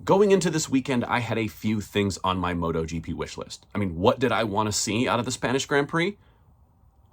Going into this weekend, I had a few things on my MotoGP wish list. I mean, what did I want to see out of the Spanish Grand Prix?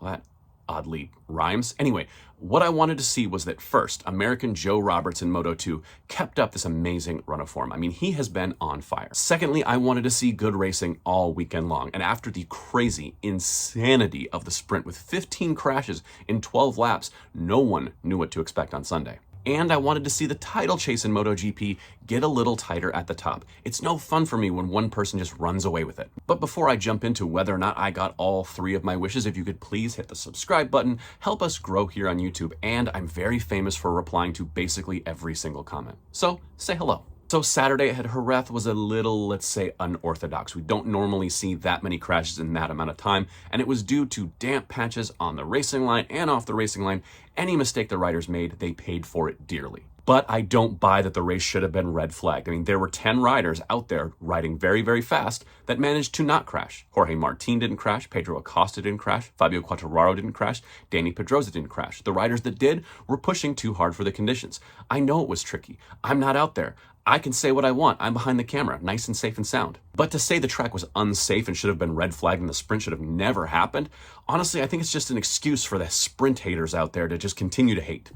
Well, that oddly rhymes. Anyway, what I wanted to see was that first, American Joe Roberts in Moto2 kept up this amazing run of form. I mean, he has been on fire. Secondly, I wanted to see good racing all weekend long. And after the crazy insanity of the sprint with 15 crashes in 12 laps, no one knew what to expect on Sunday. And I wanted to see the title chase in MotoGP get a little tighter at the top. It's no fun for me when one person just runs away with it. But before I jump into whether or not I got all three of my wishes, if you could please hit the subscribe button, help us grow here on YouTube, and I'm very famous for replying to basically every single comment. So say hello. So Saturday at Jerez was a little, let's say, unorthodox. We don't normally see that many crashes in that amount of time, and it was due to damp patches on the racing line and off the racing line. Any mistake the riders made, they paid for it dearly. But I don't buy that the race should have been red flagged. I mean, there were 10 riders out there riding very, very fast that managed to not crash. Jorge Martin didn't crash, Pedro Acosta didn't crash, Fabio Quartararo didn't crash, Dani Pedrosa didn't crash. The riders that did were pushing too hard for the conditions. I know it was tricky. I'm not out there. I can say what I want. I'm behind the camera, nice and safe and sound. But to say the track was unsafe and should have been red flagged and the sprint should have never happened, honestly, I think it's just an excuse for the sprint haters out there to just continue to hate.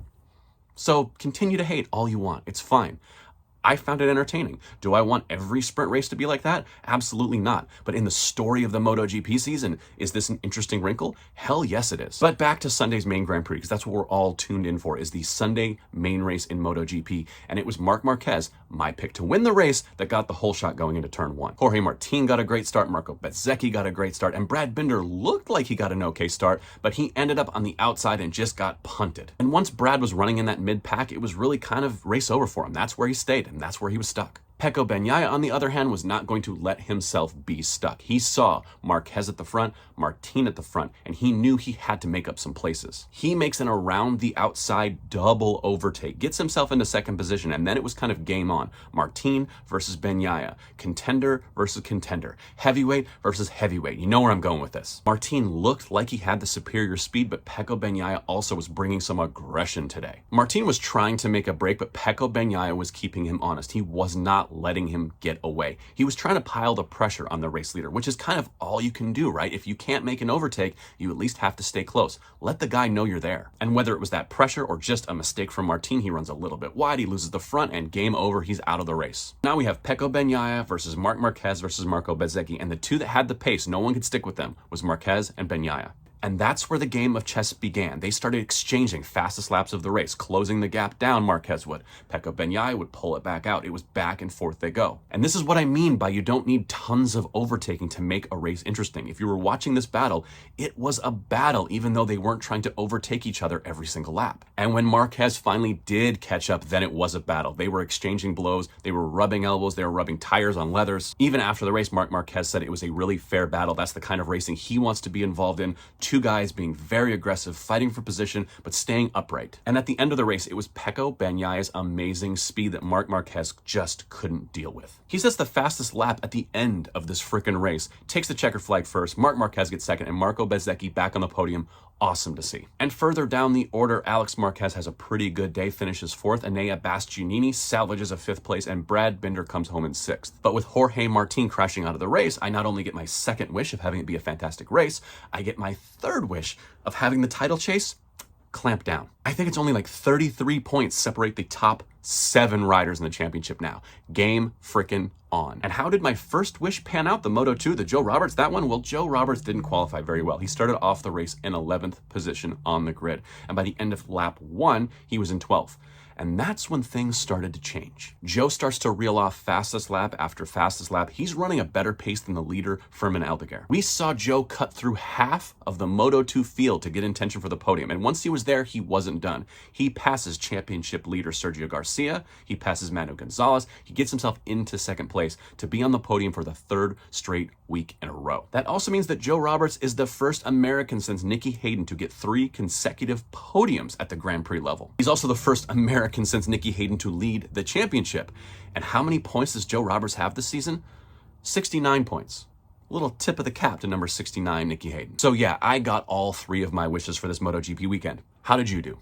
So continue to hate all you want. It's fine. I found it entertaining. Do I want every sprint race to be like that? Absolutely not. But in the story of the MotoGP season, is this an interesting wrinkle? Hell yes it is. But back to Sunday's main Grand Prix, because that's what we're all tuned in for, is the Sunday main race in MotoGP. And it was Marc Marquez, my pick to win the race, that got the whole shot going into turn one. Jorge Martin got a great start, Marco Bezzecchi got a great start, and Brad Binder looked like he got an okay start, but he ended up on the outside and just got punted. And once Brad was running in that mid-pack, it was really kind of race over for him. That's where he stayed. And that's where he was stuck. Pecco Bagnaia, on the other hand, was not going to let himself be stuck. He saw Marquez at the front, Martin at the front, and he knew he had to make up some places. He makes an around the outside double overtake, gets himself into second position, and then it was kind of game on. Martin versus Bagnaia, contender versus contender, heavyweight versus heavyweight. You know where I'm going with this. Martin looked like he had the superior speed, but Pecco Bagnaia also was bringing some aggression today. Martin was trying to make a break, but Pecco Bagnaia was keeping him honest. He was not letting him get away. He was trying to pile the pressure on the race leader, which is kind of all you can do, right? If you can't make an overtake, you at least have to stay close. Let the guy know you're there. And whether it was that pressure or just a mistake from Martin, he runs a little bit wide, he loses the front, and game over, he's out of the race. Now we have Pecco Bagnaia versus Marc Marquez versus Marco Bezzecchi, and the two that had the pace, no one could stick with them, was Marquez and Bagnaia. And that's where the game of chess began. They started exchanging fastest laps of the race, closing the gap down, Marquez would. Pecco Bagnaia would pull it back out. It was back and forth they go. And this is what I mean by you don't need tons of overtaking to make a race interesting. If you were watching this battle, it was a battle, even though they weren't trying to overtake each other every single lap. And when Marquez finally did catch up, then it was a battle. They were exchanging blows, they were rubbing elbows, they were rubbing tires on leathers. Even after the race, Marc Marquez said it was a really fair battle. That's the kind of racing he wants to be involved in. Two guys being very aggressive, fighting for position, but staying upright. And at the end of the race, it was Pecco Bagnaia's amazing speed that Marc Marquez just couldn't deal with. He sets the fastest lap at the end of this frickin' race, takes the checker flag first, Marc Marquez gets second, and Marco Bezzecchi back on the podium. Awesome to see. And further down the order, Alex Marquez has a pretty good day, finishes fourth, Enea Bastianini salvages a fifth place, and Brad Binder comes home in sixth. But with Jorge Martin crashing out of the race, I not only get my second wish of having it be a fantastic race, I get my third wish of having the title chase clamp down. I think it's only like 33 points separate the top 7 riders in the championship now. Game frickin' on. And how did my first wish pan out? The Moto2, the Joe Roberts, that one? Well, Joe Roberts didn't qualify very well. He started off the race in 11th position on the grid. And by the end of lap 1, he was in 12th. And that's when things started to change. Joe starts to reel off fastest lap after fastest lap. He's running a better pace than the leader, Firmin Albuquerque. We saw Joe cut through half of the Moto2 field to get intention for the podium. And once he was there, he wasn't done. He passes championship leader Sergio Garcia. He passes Manu Gonzalez. He gets himself into second place to be on the podium for the third straight week in a row. That also means that Joe Roberts is the first American since Nicky Hayden to get 3 consecutive podiums at the Grand Prix level. He's also the first American since Nicky Hayden to lead the championship. And how many points does Joe Roberts have this season? 69 points. A little tip of the cap to number 69, Nicky Hayden. So yeah, I got all 3 of my wishes for this MotoGP weekend. How did you do?